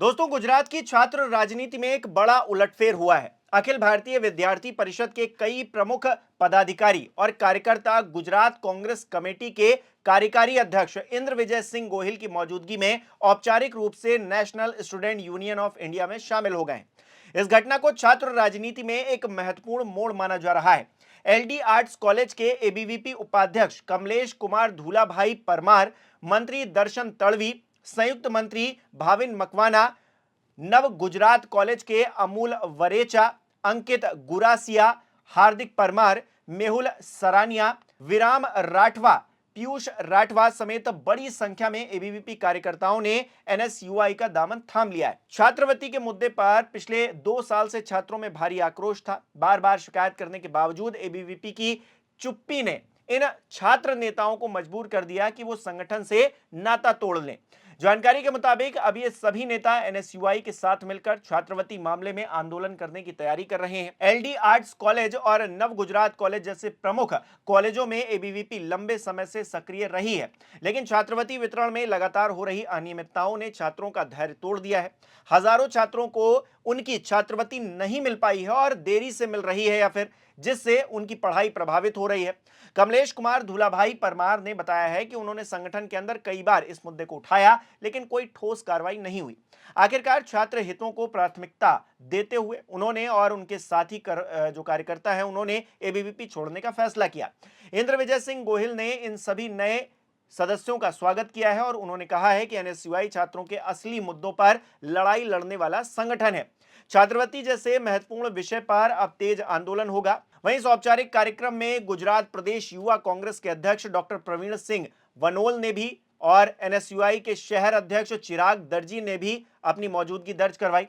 दोस्तों, गुजरात की छात्र राजनीति में एक बड़ा उलटफेर हुआ है। अखिल भारतीय विद्यार्थी परिषद के कई प्रमुख पदाधिकारी और कार्यकर्ता गुजरात कांग्रेस कमेटी के कार्यकारी अध्यक्ष इंद्र विजय सिंह गोहिल की मौजूदगी में औपचारिक रूप से national student union of India में शामिल हो गए हैं। इस घटना को छात्र राजनीति में एक महत्वपूर्ण मोड़ माना जा रहा है। एलडी आर्ट्स कॉलेज के एबीवीपी उपाध्यक्ष कमलेश कुमार धूलाभाई परमार, मंत्री दर्शन तड़वी, संयुक्त मंत्री भाविन मकवाना, नव गुजरात कॉलेज के अमूल वरेचा, अंकित गुरासिया, हार्दिक परमार, मेहुल सरानिया, विराम राठवा, पीयूष राठवा समेत बड़ी संख्या में एबीवीपी कार्यकर्ताओं ने एनएसयूआई का दामन थाम लिया है। छात्रवृत्ति के मुद्दे पर पिछले 2 साल से छात्रों में भारी आक्रोश था। बार बार शिकायत करने के बावजूद एबीवीपी की चुप्पी ने इन छात्र नेताओं को मजबूर कर दिया कि वो संगठन से नाता तोड़ लें। जानकारी के मुताबिक अब ये सभी नेता एनएसयूआई के साथ मिलकर छात्रवृत्ति मामले में आंदोलन करने की तैयारी कर रहे हैं। एलडी आर्ट्स कॉलेज और नव गुजरात कॉलेज जैसे प्रमुख कॉलेजों में एबीवीपी लंबे समय से सक्रिय रही है, लेकिन छात्रवृत्ति वितरण में लगातार हो रही अनियमितताओं ने छात्रों का धैर्य तोड़ दिया है। हजारों छात्रों को उनकी छात्रवृत्ति नहीं मिल पाई है और देरी से मिल रही है, या फिर जिससे उनकी पढ़ाई प्रभावित हो रही है। कमलेश कुमार धूलाभाई परमार ने बताया है कि उन्होंने संगठन के अंदर कई बार इस मुद्दे को उठाया, लेकिन कोई ठोस कार्रवाई नहीं हुई। आखिरकार छात्र हितों को प्राथमिकता देते हुए उन्होंने और उनके साथी जो कार्यकर्ता हैं, उन्होंने एबीवीपी छोड़ने का फैसला किया। इंद्र विजय सिंह गोहिल ने इन सभी नए सदस्यों का स्वागत किया है और उन्होंने कहा है कि एनएसयूआई छात्रों के असली मुद्दों पर लड़ाई लड़ने वाला संगठन है। छात्रवृत्ति जैसे महत्वपूर्ण विषय पर अब तेज आंदोलन होगा। वहीं इस औपचारिक कार्यक्रम में गुजरात प्रदेश युवा कांग्रेस के अध्यक्ष डॉक्टर प्रवीण सिंह वनोल ने भी और एनएसयूआई के शहर अध्यक्ष चिराग दर्जी ने भी अपनी मौजूदगी दर्ज करवाई।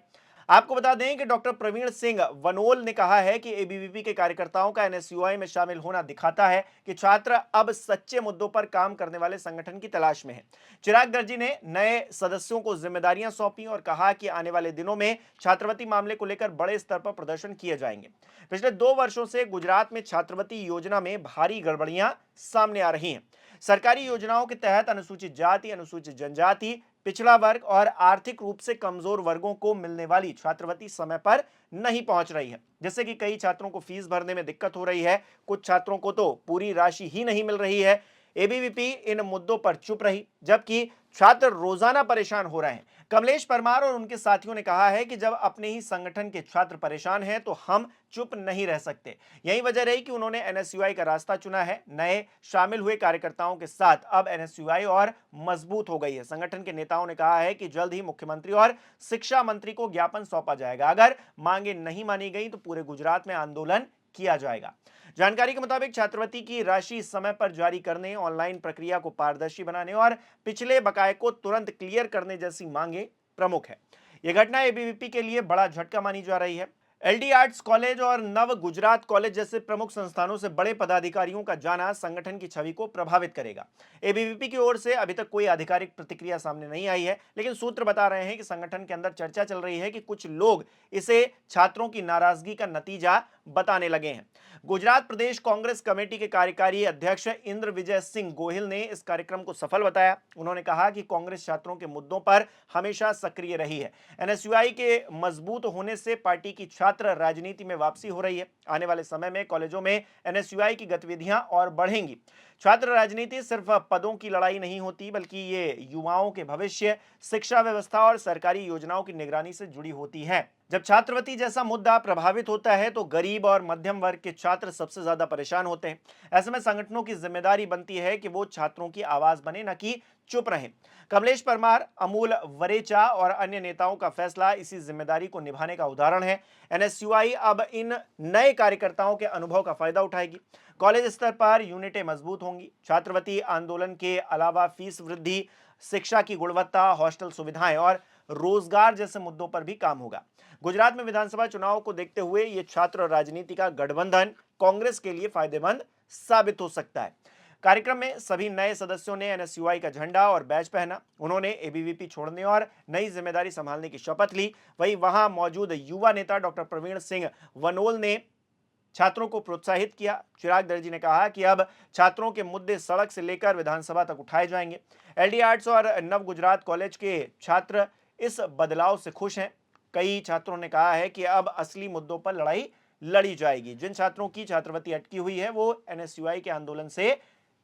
आपको बता दें कि डॉक्टर प्रवीण सिंह वनोल ने कहा है कि एबीवीपी के कार्यकर्ताओं का एनएसयूआई में शामिल होना दिखाता है कि छात्र अब सच्चे मुद्दों पर काम करने वाले संगठन की तलाश में है। चिराग दर्जी ने नए सदस्यों को जिम्मेदारियां सौंपी और कहा कि आने वाले दिनों में छात्रवृत्ति मामले को लेकर बड़े स्तर पर प्रदर्शन किए जाएंगे। पिछले 2 वर्षों से गुजरात में छात्रवृत्ति योजना में भारी गड़बड़ियां सामने आ रही हैं। सरकारी योजनाओं के तहत अनुसूचित जाति, अनुसूचित जनजाति, पिछड़ा वर्ग और आर्थिक रूप से कमजोर वर्गों को मिलने वाली छात्रवृत्ति समय पर नहीं पहुंच रही है, जिससे कि कई छात्रों को फीस भरने में दिक्कत हो रही है। कुछ छात्रों को तो पूरी राशि ही नहीं मिल रही है। एबीवीपी इन मुद्दों पर चुप रही, जबकि छात्र रोजाना परेशान हो रहे हैं। कमलेश परमार और उनके साथियों ने कहा है कि जब अपने ही संगठन के छात्र परेशान हैं तो हम चुप नहीं रह सकते। यही वजह रही कि उन्होंने एनएसयूआई का रास्ता चुना है। नए शामिल हुए कार्यकर्ताओं के साथ अब एनएसयूआई और मजबूत हो गई है। संगठन के नेताओं ने कहा है कि जल्द ही मुख्यमंत्री और शिक्षा मंत्री को ज्ञापन सौंपा जाएगा। अगर मांगे नहीं मानी गई तो पूरे गुजरात में आंदोलन किया जाएगा। जानकारी के मुताबिक छात्रवृत्ति की राशि समय पर जारी करने, ऑनलाइन प्रक्रिया को पारदर्शी बनाने और पिछले बकाये को तुरंत क्लियर करने जैसी मांगे प्रमुख है। यह घटना एबीवीपी के लिए बड़ा झटका मानी जा रही है। एलडी आर्ट्स कॉलेज और नव गुजरात कॉलेज जैसे प्रमुख संस्थानों से बड़े पदाधिकारियों का जाना संगठन की छवि को प्रभावित करेगा। एबीवीपी की ओर से अभी तक कोई आधिकारिक प्रतिक्रिया सामने नहीं आई है, लेकिन सूत्र बता रहे हैं कि संगठन के अंदर चर्चा चल रही है कि कुछ लोग इसे छात्रों की नाराजगी का नतीजा बताने लगे हैं। गुजरात प्रदेश कांग्रेस कमेटी के कार्यकारी अध्यक्ष इंद्र विजय सिंह गोहिल ने इस कार्यक्रम को सफल बताया। उन्होंने कहा कि कांग्रेस छात्रों के मुद्दों पर हमेशा सक्रिय रही है। एनएसयूआई के मजबूत होने से पार्टी की छात्र राजनीति में वापसी हो रही है। आने वाले समय में कॉलेजों में एनएसयूआई की गतिविधियां और बढ़ेंगी। छात्र राजनीति सिर्फ पदों की लड़ाई नहीं होती, बल्कि ये युवाओं के भविष्य, शिक्षा व्यवस्था और सरकारी योजनाओं की निगरानी से जुड़ी होती है। जब छात्रवृत्ति जैसा मुद्दा प्रभावित होता है तो गरीब और मध्यम वर्ग के छात्र सबसे ज्यादा परेशान होते हैं। ऐसे में संगठनों की जिम्मेदारी बनती है कि वो छात्रों की आवाज बने, न कि चुप रहें। कमलेश परमार, अमूल वरेचा और अन्य नेताओं का फैसला इसी जिम्मेदारी को निभाने का उदाहरण है। एनएसयूआई अब इन नए कार्यकर्ताओं के अनुभव का फायदा उठाएगी। कॉलेज स्तर पर यूनिटें मजबूत होंगी। छात्रवृत्ति आंदोलन के अलावा फीस वृद्धि, शिक्षा की गुणवत्ता, हॉस्टल सुविधाएं और रोजगार जैसे मुद्दों पर भी काम होगा। गुजरात में विधानसभा चुनाव को देखते हुए यह छात्र राजनीति का गठबंधन कांग्रेस के लिए फायदेमंद साबित हो सकता है। कार्यक्रम में सभी नए सदस्यों ने एनएसयूआई का झंडा और बैज पहना। उन्होंने एबीवीपी छोड़ने और नई जिम्मेदारी संभालने की शपथ ली। वहीं वहां मौजूद युवा नेता डॉक्टर प्रवीण सिंह वनोल ने छात्रों को प्रोत्साहित किया। चिराग दर्जी ने कहा कि अब छात्रों के मुद्दे सड़क से लेकर विधानसभा तक उठाए जाएंगे। एलडी आर्ट्स और नव गुजरात कॉलेज के छात्र इस बदलाव से खुश हैं। कई छात्रों ने कहा है कि अब असली मुद्दों पर लड़ाई लड़ी जाएगी। जिन छात्रों की छात्रवृत्ति अटकी हुई है वो एनएसयूआई के आंदोलन से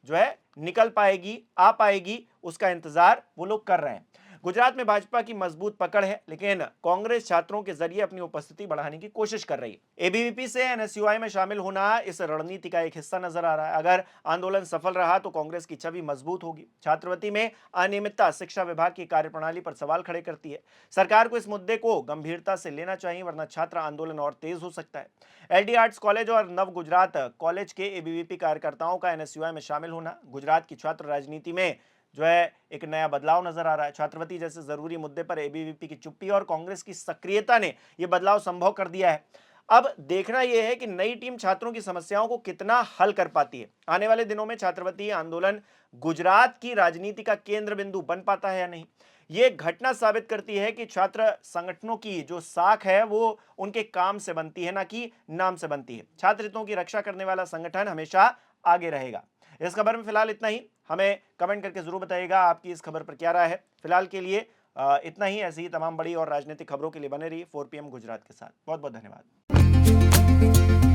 निकल पाएगी, आ पाएगी, उसका इंतजार वो लोग कर रहे हैं। गुजरात में भाजपा की मजबूत पकड़ है, लेकिन कांग्रेस छात्रों के जरिए अपनी उपस्थिति बढ़ाने की कोशिश कर रही है। एबीवीपी से एनएसयूआई में शामिल होना इस रणनीति का एक हिस्सा नजर आ रहा है। अगर आंदोलन सफल रहा तो कांग्रेस की छवि मजबूत होगी। छात्रवृत्ति में अनियमितता शिक्षा विभाग की कार्यप्रणाली पर सवाल खड़े करती है। सरकार को इस मुद्दे को गंभीरता से लेना चाहिए, वरना छात्र आंदोलन और तेज हो सकता है। एलडी आर्ट्स कॉलेज और नव गुजरात कॉलेज के एबीवीपी कार्यकर्ताओं का एनएसयूआई में शामिल होना गुजरात की छात्र राजनीति में एक नया बदलाव नजर आ रहा है। छात्रवृत्ति जैसे जरूरी मुद्दे पर एबीवीपी की चुप्पी और कांग्रेस की सक्रियता ने यह बदलाव संभव कर दिया है। अब देखना यह है कि नई टीम छात्रों की समस्याओं को कितना हल कर पाती है। आने वाले दिनों में छात्रवृत्ति आंदोलन गुजरात की राजनीति का केंद्र बिंदु बन पाता है या नहीं। यह घटना साबित करती है कि छात्र संगठनों की जो साख है वो उनके काम से बनती है, ना कि नाम से बनती है। छात्र हितों की रक्षा करने वाला संगठन हमेशा आगे रहेगा। इस खबर में फिलहाल इतना ही। हमें कमेंट करके जरूर बताइएगा आपकी इस खबर पर क्या राय है। फिलहाल के लिए इतना ही। ऐसी ही तमाम बड़ी और राजनीतिक खबरों के लिए बने रहिए 4 PM गुजरात के साथ। बहुत बहुत धन्यवाद।